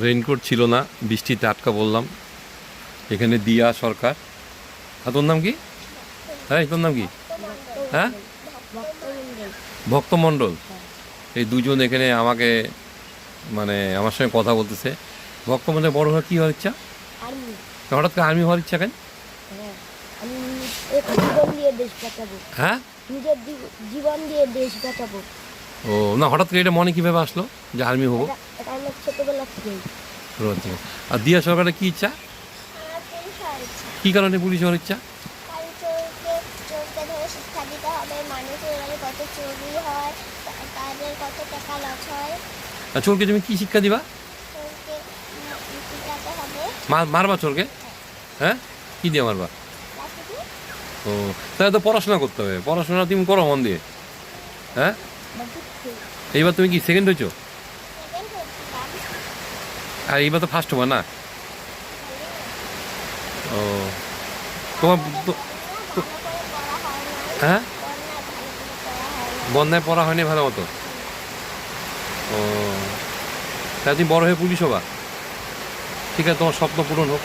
Raincoat ছিল না, বৃষ্টিতে আটকা বললাম। এখানে দিয়া সরকার। আর তোর নাম কি? হ্যাঁ, তোর নাম কি? হ্যাঁ, ভক্তমণ্ডল। এই দুজন এখানে আমাকে মানে আমার সঙ্গে কথা বলতেছে। ভক্তমণ্ডলে বড় হওয়ার কী হওয়ার ইচ্ছা? হঠাৎ করে আর্মি হওয়ার ইচ্ছা কেন? আমি জীবন দিয়ে দেশ বাঁচাবো। হ্যাঁ, নিজের জীবন দিয়ে দেশ বাঁচাবো। ও না, হঠাৎ করে এটা মনে কীভাবে আসলো যে আর্মি হবো? এটা আমার ছোটবেলা থেকেই। আচ্ছা। আর দিয়া সরকারের কী ইচ্ছা? আমার পুলিশ হওয়ার ইচ্ছা। কী কারণে পুলিশ হওয়ার ইচ্ছা? কারণ চোরকে ধরে শিক্ষা দিতে হবে, মানুষের এলাকায় কত চুরি হয়, তাদের কত টাকা লস হয়। আর চোরকে তুমি কী শিক্ষা দিবা? চোরকে পিটাতে হবে। মারবা চোরকে? হ্যাঁ, কী দিয়ে মারবা? লাঠি দিয়ে। ও, তাহলে তো পড়াশোনা করতে হবে। পড়াশোনা তুমি করো মন দিয়ে। হ্যাঁ, এইবার তুমি কি সেকেন্ড হয়েছো? সেকেন্ড হচ্ছিলাম। আর এইবার তো ফার্স্ট হবা না? ও, তোমার ভালো করে পড়া হয় না। হ্যাঁ, বন্যায় ভালো করে পড়া হয় না। বন্যায় পড়া হয়নি ভালো মতো। ও, তাহলে তুমি বড় হয়ে পুলিশ হবা। ঠিক আছে, তোমার স্বপ্ন পূরণ হোক।